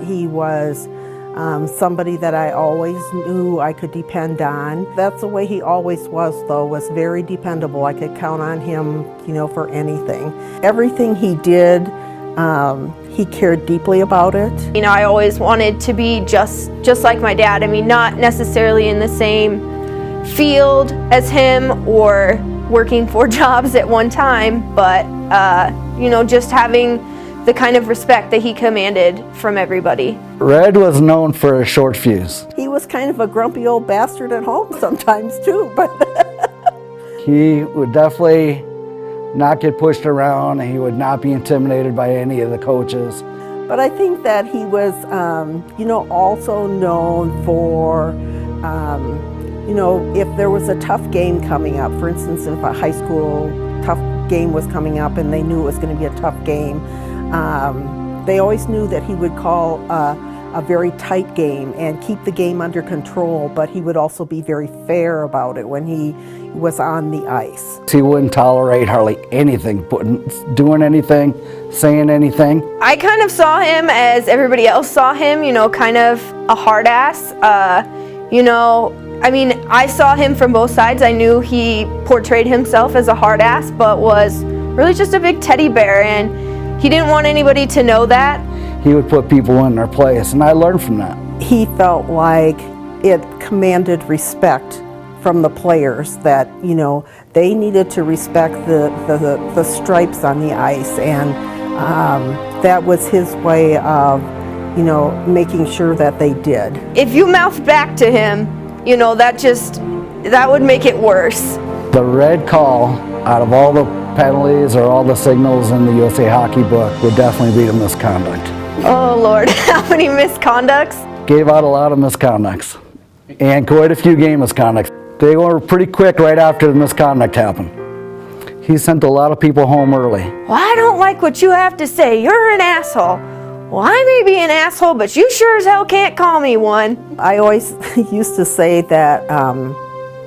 He was somebody that I always knew I could depend on. That's the way he always was, though, was very dependable. I could count on him, for anything. Everything he did, he cared deeply about it. I always wanted to be just like my dad. Not necessarily in the same field as him or working 4 jobs at one time, but just having the kind of respect that he commanded from everybody. Red was known for a short fuse. He was kind of a grumpy old bastard at home sometimes too, but he would definitely not get pushed around, and he would not be intimidated by any of the coaches. But I think that he was, also known for, if there was a tough game coming up, for instance, if a high school tough game was coming up and they knew it was going to be a tough game, they always knew that he would call a very tight game and keep the game under control, but he would also be very fair about it when he was on the ice. He wouldn't tolerate hardly anything, doing anything, saying anything. I kind of saw him as everybody else saw him, kind of a hard ass. I saw him from both sides. I knew he portrayed himself as a hard ass, but was really just a big teddy bear, and he didn't want anybody to know that. He would put people in their place, and I learned from that. He felt like it commanded respect from the players, that they needed to respect the stripes on the ice, and that was his way of making sure that they did. If you mouthed back to him, that would make it worse. The red call, out of all the penalties or all the signals in the USA Hockey book, would definitely be the misconduct. Oh Lord, how many misconducts? Gave out a lot of misconducts, and quite a few game misconducts. They were pretty quick right after the misconduct happened. He sent a lot of people home early. Well, I don't like what you have to say. You're an asshole. Well, I may be an asshole, but you sure as hell can't call me one. I always used to say that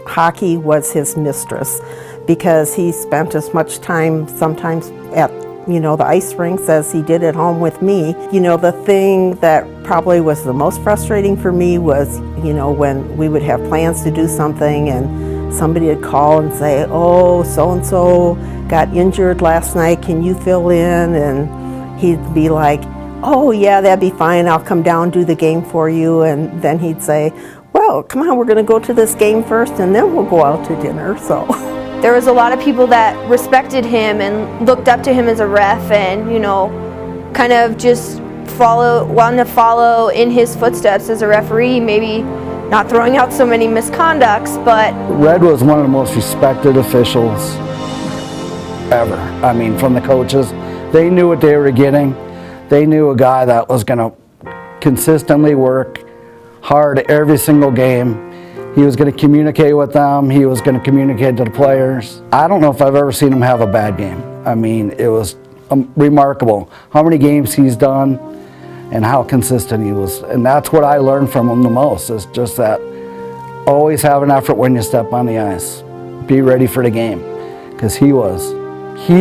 hockey was his mistress, because he spent as much time sometimes at the ice rinks as he did at home with me. The thing that probably was the most frustrating for me was, when we would have plans to do something and somebody would call and say, oh, so-and-so got injured last night, can you fill in? And he'd be like, oh yeah, that'd be fine, I'll come down, do the game for you. And then he'd say, well, come on, we're gonna go to this game first and then we'll go out to dinner, so. There was a lot of people that respected him and looked up to him as a ref, and kind of just wanted to follow in his footsteps as a referee, maybe not throwing out so many misconducts, but... Red was one of the most respected officials ever. From the coaches. They knew what they were getting. They knew a guy that was going to consistently work hard every single game. He was going to communicate with them. He was going to communicate to the players. I don't know if I've ever seen him have a bad game. It was remarkable how many games he's done and how consistent he was. And that's what I learned from him the most, is just that always have an effort when you step on the ice. Be ready for the game, because he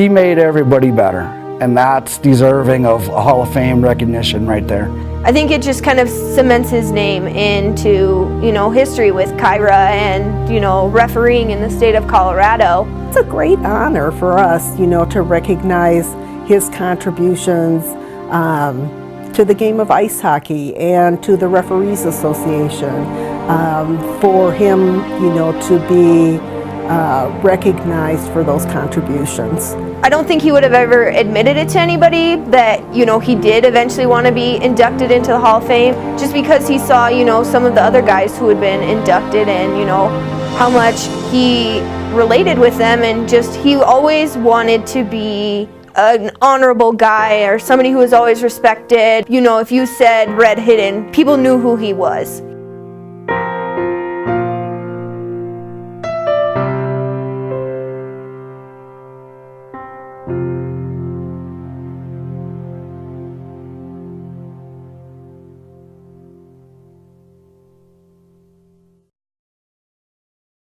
made everybody better. And that's deserving of a Hall of Fame recognition right there. I think it just kind of cements his name into, history with CHIRA and, refereeing in the state of Colorado. It's a great honor for us, to recognize his contributions to the game of ice hockey and to the Referees Association, for him, to be recognized for those contributions. I don't think he would have ever admitted it to anybody that, he did eventually want to be inducted into the Hall of Fame, just because he saw, some of the other guys who had been inducted and, how much he related with them, and just he always wanted to be an honorable guy or somebody who was always respected. If you said Red Hidden, people knew who he was.